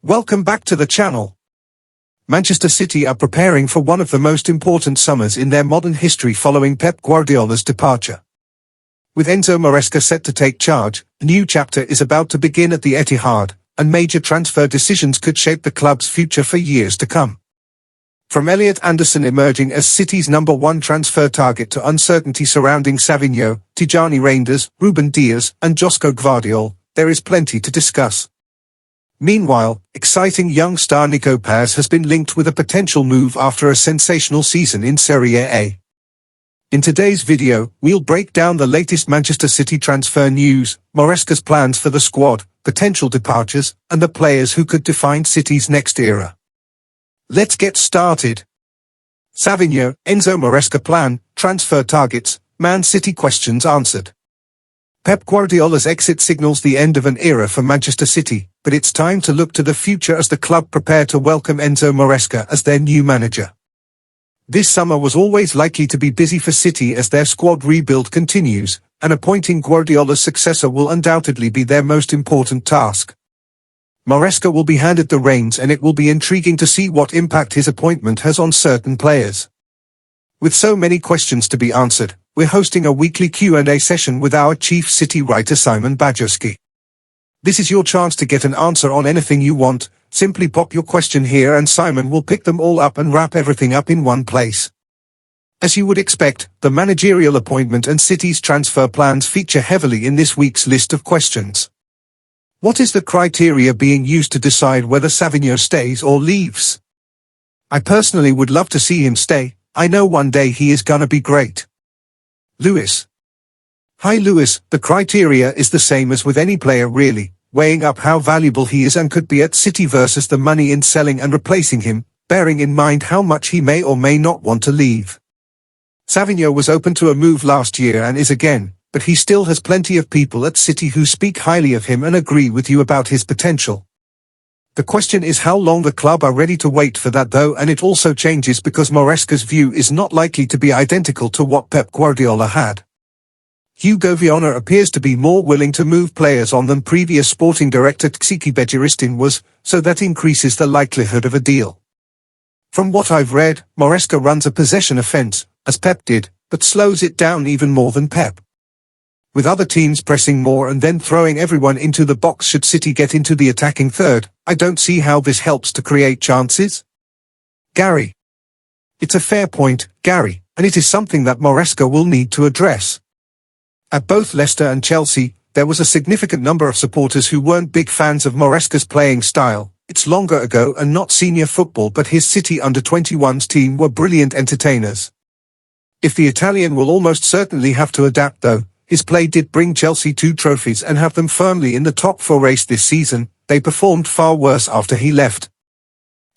Welcome back to the channel. Manchester City are preparing for one of the most important summers in their modern history following Pep Guardiola's departure. With Enzo Maresca set to take charge, a new chapter is about to begin at the Etihad, and major transfer decisions could shape the club's future for years to come. From Elliot Anderson emerging as City's #1 transfer target to uncertainty surrounding Savinho, Tijjani Reijnders, Ruben Dias, and Josko Gvardiol, there is plenty to discuss. Meanwhile, exciting young star Nico Paz has been linked with a potential move after a sensational season in Serie A. In today's video, we'll break down the latest Manchester City transfer news, Maresca's plans for the squad, potential departures, and the players who could define City's next era. Let's get started. Savinho, Enzo Maresca plan, transfer targets, Man City questions answered. Pep Guardiola's exit signals the end of an era for Manchester City, but it's time to look to the future as the club prepare to welcome Enzo Maresca as their new manager. This summer was always likely to be busy for City as their squad rebuild continues, and appointing Guardiola's successor will undoubtedly be their most important task. Maresca will be handed the reins, and it will be intriguing to see what impact his appointment has on certain players. With so many questions to be answered, we're hosting a weekly Q&A session with our chief City writer Simon Bajewski. This is your chance to get an answer on anything you want. Simply pop your question here and Simon will pick them all up and wrap everything up in one place. As you would expect, the managerial appointment and City's transfer plans feature heavily in this week's list of questions. What is the criteria being used to decide whether Savinho stays or leaves? I personally would love to see him stay. I know one day he is gonna be great. Lewis. Hi Lewis, the criteria is the same as with any player really, weighing up how valuable he is and could be at City versus the money in selling and replacing him, bearing in mind how much he may or may not want to leave. Savinho was open to a move last year and is again, but he still has plenty of people at City who speak highly of him and agree with you about his potential. The question is how long the club are ready to wait for that though, and it also changes because Maresca's view is not likely to be identical to what Pep Guardiola had. Hugo Viana appears to be more willing to move players on than previous sporting director Tjiki Begiristain was, so that increases the likelihood of a deal. From what I've read, Maresca runs a possession offense, as Pep did, but slows it down even more than Pep. With other teams pressing more and then throwing everyone into the box should City get into the attacking third, I don't see how this helps to create chances. Gary. It's a fair point, Gary, and it is something that Maresca will need to address. At both Leicester and Chelsea, there was a significant number of supporters who weren't big fans of Maresca's playing style. It's longer ago and not senior football, but his City under-21s team were brilliant entertainers. If the Italian will almost certainly have to adapt though, his play did bring Chelsea 2 trophies and have them firmly in the top 4 race this season. They performed far worse after he left.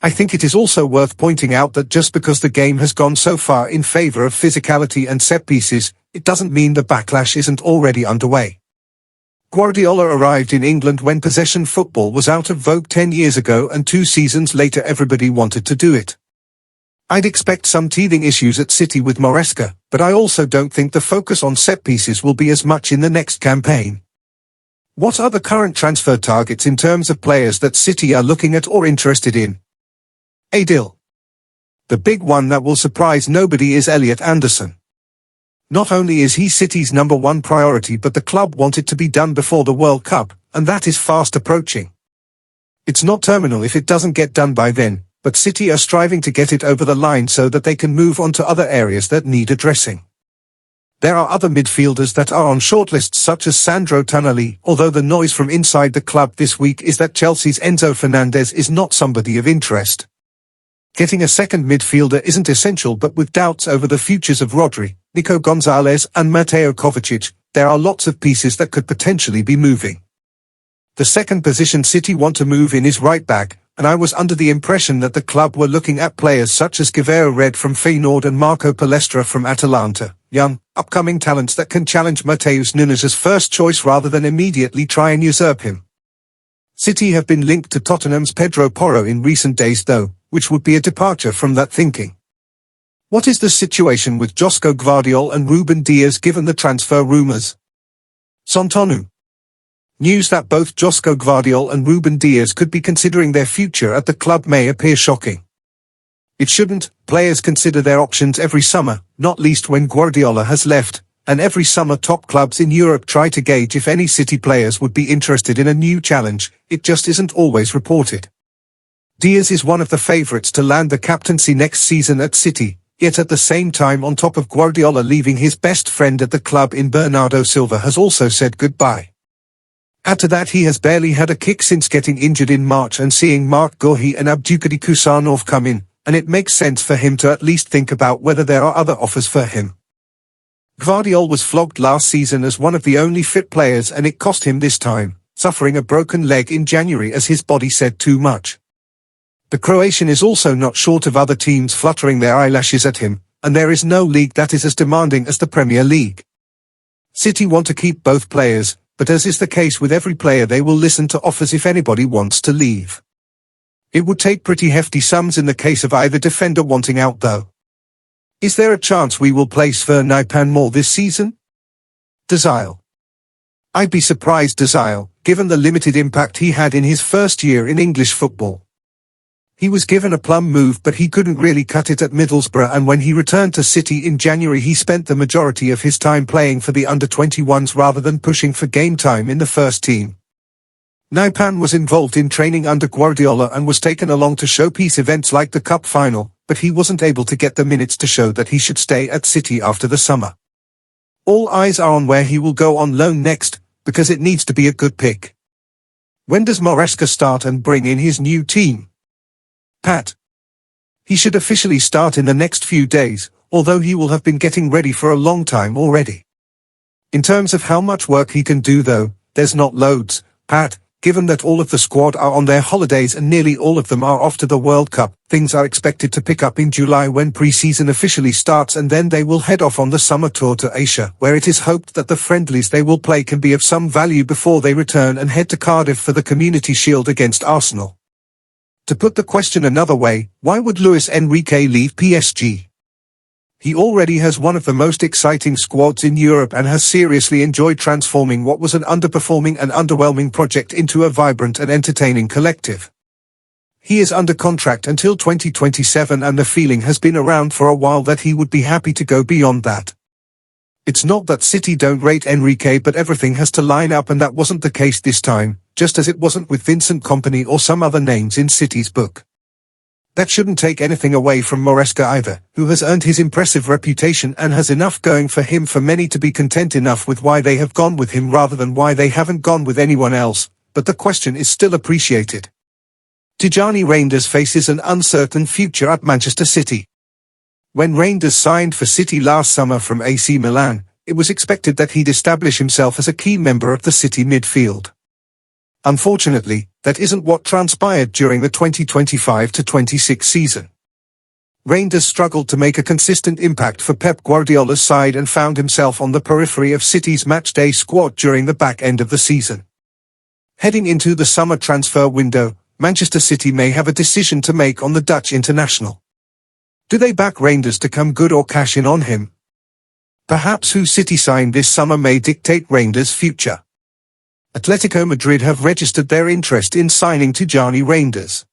I think it is also worth pointing out that just because the game has gone so far in favor of physicality and set pieces, it doesn't mean the backlash isn't already underway. Guardiola arrived in England when possession football was out of vogue 10 years ago, and 2 seasons later everybody wanted to do it. I'd expect some teething issues at City with Maresca, but I also don't think the focus on set pieces will be as much in the next campaign. What are the current transfer targets in terms of players that City are looking at or interested in? Adil. The big one that will surprise nobody is Elliot Anderson. Not only is he City's #1 priority, but the club want it to be done before the World Cup, and that is fast approaching. It's not terminal if it doesn't get done by then, but City are striving to get it over the line so that they can move on to other areas that need addressing. There are other midfielders that are on shortlists such as Sandro Tonali, although the noise from inside the club this week is that Chelsea's Enzo Fernandez is not somebody of interest. Getting a second midfielder isn't essential, but with doubts over the futures of Rodri, Nico Gonzalez and Mateo Kovacic, there are lots of pieces that could potentially be moving. The second position City want to move in is right back, and I was under the impression that the club were looking at players such as Guevara Red from Feyenoord and Marco Palestra from Atalanta, young, upcoming talents that can challenge Matheus Nunes' first choice rather than immediately try and usurp him. City have been linked to Tottenham's Pedro Porro in recent days though, which would be a departure from that thinking. What is the situation with Josko Gvardiol and Ruben Dias given the transfer rumours? Santonu. News that both Josko Gvardiol and Ruben Dias could be considering their future at the club may appear shocking. It shouldn't. Players consider their options every summer, not least when Guardiola has left, and every summer top clubs in Europe try to gauge if any City players would be interested in a new challenge. It just isn't always reported. Dias is one of the favourites to land the captaincy next season at City, yet at the same time, on top of Guardiola leaving, his best friend at the club in Bernardo Silva has also said goodbye. Add to that he has barely had a kick since getting injured in March and seeing Mark Guehi and Abdulkadir Kusanov come in, and it makes sense for him to at least think about whether there are other offers for him. Gvardiol was flogged last season as one of the only fit players, and it cost him this time, suffering a broken leg in January as his body said too much. The Croatian is also not short of other teams fluttering their eyelashes at him, and there is no league that is as demanding as the Premier League. City want to keep both players, but as is the case with every player, they will listen to offers if anybody wants to leave. It would take pretty hefty sums in the case of either defender wanting out though. Is there a chance we will play Sverre Nypan more this season? Desile. I'd be surprised, Desile, given the limited impact he had in his first year in English football. He was given a plum move, but he couldn't really cut it at Middlesbrough, and when he returned to City in January he spent the majority of his time playing for the under-21s rather than pushing for game time in the first team. Nypan was involved in training under Guardiola and was taken along to showpiece events like the Cup final, but he wasn't able to get the minutes to show that he should stay at City after the summer. All eyes are on where he will go on loan next, because it needs to be a good pick. When does Maresca start and bring in his new team? Pat. He should officially start in the next few days, although he will have been getting ready for a long time already. In terms of how much work he can do though, there's not loads, Pat. Given that all of the squad are on their holidays and nearly all of them are off to the World Cup, things are expected to pick up in July when pre-season officially starts, and then they will head off on the summer tour to Asia, where it is hoped that the friendlies they will play can be of some value before they return and head to Cardiff for the Community Shield against Arsenal. To put the question another way, why would Luis Enrique leave PSG? He already has one of the most exciting squads in Europe and has seriously enjoyed transforming what was an underperforming and underwhelming project into a vibrant and entertaining collective. He is under contract until 2027, and the feeling has been around for a while that he would be happy to go beyond that. It's not that City don't rate Enrique, but everything has to line up, and that wasn't the case this time, just as it wasn't with Vincent Kompany or some other names in City's book. That shouldn't take anything away from Maresca either, who has earned his impressive reputation and has enough going for him for many to be content enough with why they have gone with him rather than why they haven't gone with anyone else, but the question is still appreciated. Tijjani Reijnders faces an uncertain future at Manchester City. When Reijnders signed for City last summer from AC Milan, it was expected that he'd establish himself as a key member of the City midfield. Unfortunately, that isn't what transpired during the 2025-26 season. Reijnders struggled to make a consistent impact for Pep Guardiola's side and found himself on the periphery of City's matchday squad during the back end of the season. Heading into the summer transfer window, Manchester City may have a decision to make on the Dutch international. Do they back Reijnders to come good or cash in on him? Perhaps who City signed this summer may dictate Reijnders' future. Atletico Madrid have registered their interest in signing Tijjani Reijnders.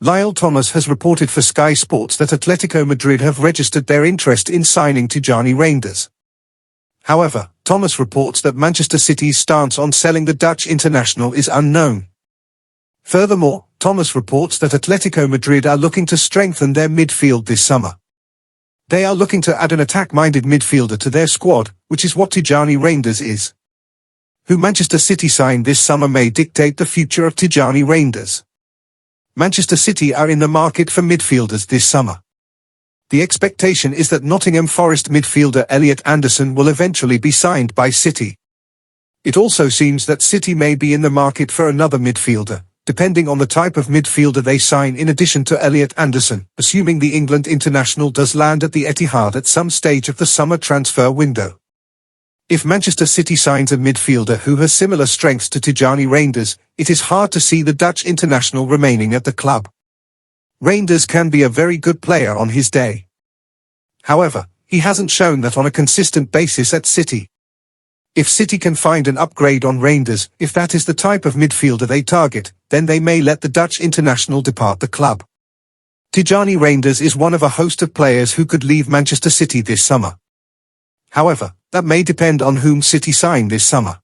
Lyle Thomas has reported for Sky Sports that Atletico Madrid have registered their interest in signing Tijjani Reijnders. However, Thomas reports that Manchester City's stance on selling the Dutch international is unknown. Furthermore, Thomas reports that Atletico Madrid are looking to strengthen their midfield this summer. They are looking to add an attack-minded midfielder to their squad, which is what Tijjani Reijnders is. Who Manchester City signed this summer may dictate the future of Tijjani Reijnders. Manchester City are in the market for midfielders this summer. The expectation is that Nottingham Forest midfielder Elliot Anderson will eventually be signed by City. It also seems that City may be in the market for another midfielder, depending on the type of midfielder they sign in addition to Elliot Anderson, assuming the England international does land at the Etihad at some stage of the summer transfer window. If Manchester City signs a midfielder who has similar strengths to Tijjani Reijnders, it is hard to see the Dutch international remaining at the club. Reijnders can be a very good player on his day. However, he hasn't shown that on a consistent basis at City. If City can find an upgrade on Reijnders, if that is the type of midfielder they target, then they may let the Dutch international depart the club. Tijjani Reijnders is one of a host of players who could leave Manchester City this summer. However, that may depend on whom City sign this summer.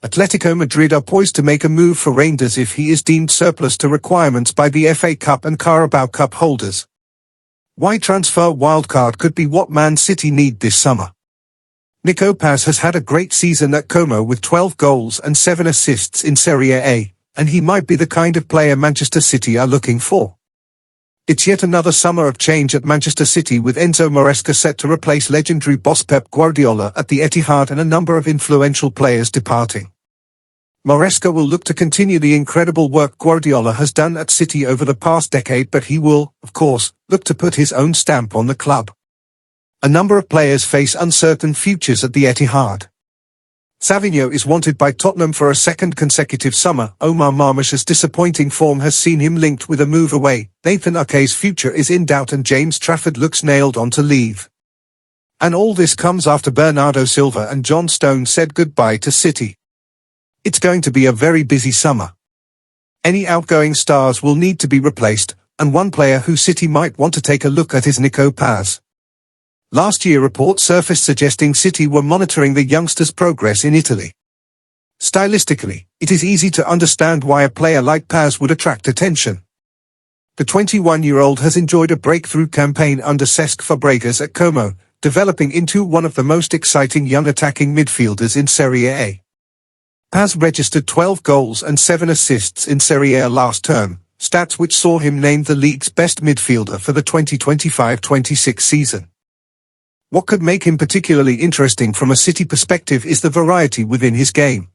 Atletico Madrid are poised to make a move for Reijnders if he is deemed surplus to requirements by the FA Cup and Carabao Cup holders. Why transfer wildcard could be what Man City need this summer. Nico Paz has had a great season at Como with 12 goals and 7 assists in Serie A, and he might be the kind of player Manchester City are looking for. It's yet another summer of change at Manchester City with Enzo Maresca set to replace legendary boss Pep Guardiola at the Etihad and a number of influential players departing. Maresca will look to continue the incredible work Guardiola has done at City over the past decade, but he will, of course, look to put his own stamp on the club. A number of players face uncertain futures at the Etihad. Savinho is wanted by Tottenham for a second consecutive summer. Omar Marmoush's disappointing form has seen him linked with a move away. Nathan Ake's future is in doubt and James Trafford looks nailed on to leave. And all this comes after Bernardo Silva and John Stones said goodbye to City. It's going to be a very busy summer. Any outgoing stars will need to be replaced, and one player who City might want to take a look at is Nico Paz. Last year reports surfaced suggesting City were monitoring the youngster's progress in Italy. Stylistically, it is easy to understand why a player like Paz would attract attention. The 21-year-old has enjoyed a breakthrough campaign under Cesc Fabregas at Como, developing into one of the most exciting young attacking midfielders in Serie A. Paz registered 12 goals and 7 assists in Serie A last term, stats which saw him named the league's best midfielder for the 2025-26 season. What could make him particularly interesting from a City perspective is the variety within his game.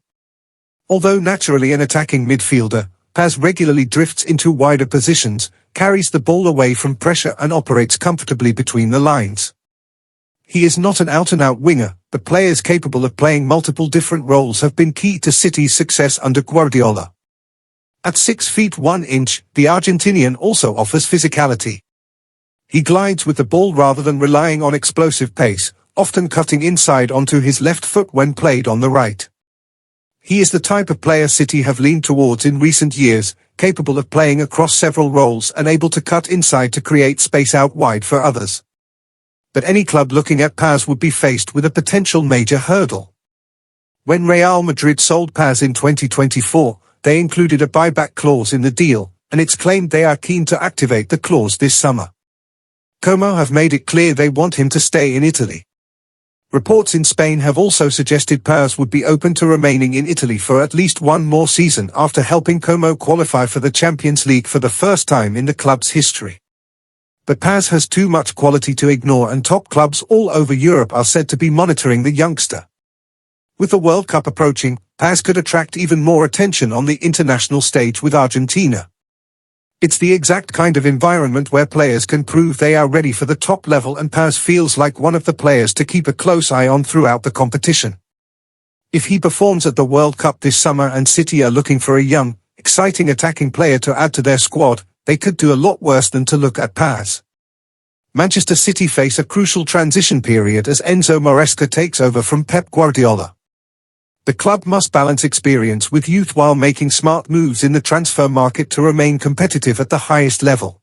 Although naturally an attacking midfielder, Paz regularly drifts into wider positions, carries the ball away from pressure and operates comfortably between the lines. He is not an out-and-out winger, but players capable of playing multiple different roles have been key to City's success under Guardiola. At 6 feet 1 inch, the Argentinian also offers physicality. He glides with the ball rather than relying on explosive pace, often cutting inside onto his left foot when played on the right. He is the type of player City have leaned towards in recent years, capable of playing across several roles and able to cut inside to create space out wide for others. But any club looking at Paz would be faced with a potential major hurdle. When Real Madrid sold Paz in 2024, they included a buyback clause in the deal, and it's claimed they are keen to activate the clause this summer. Como have made it clear they want him to stay in Italy. Reports in Spain have also suggested Paz would be open to remaining in Italy for at least one more season after helping Como qualify for the Champions League for the first time in the club's history. But Paz has too much quality to ignore, and top clubs all over Europe are said to be monitoring the youngster. With the World Cup approaching, Paz could attract even more attention on the international stage with Argentina. It's the exact kind of environment where players can prove they are ready for the top level, and Paz feels like one of the players to keep a close eye on throughout the competition. If he performs at the World Cup this summer and City are looking for a young, exciting attacking player to add to their squad, they could do a lot worse than to look at Paz. Manchester City face a crucial transition period as Enzo Maresca takes over from Pep Guardiola. The club must balance experience with youth while making smart moves in the transfer market to remain competitive at the highest level.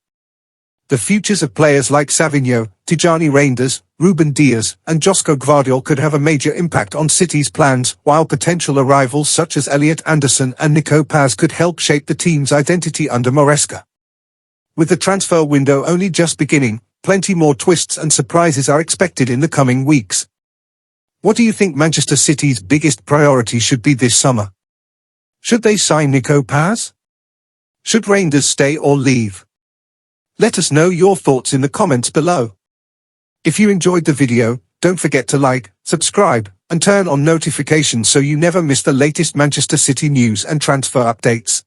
The futures of players like Savinho, Tijjani Reijnders, Ruben Dias, and Josko Gvardiol could have a major impact on City's plans, while potential arrivals such as Elliot Anderson and Nico Paz could help shape the team's identity under Maresca. With the transfer window only just beginning, plenty more twists and surprises are expected in the coming weeks. What do you think Manchester City's biggest priority should be this summer? Should they sign Nico Paz? Should Reijnders stay or leave? Let us know your thoughts in the comments below. If you enjoyed the video, don't forget to like, subscribe, and turn on notifications so you never miss the latest Manchester City news and transfer updates.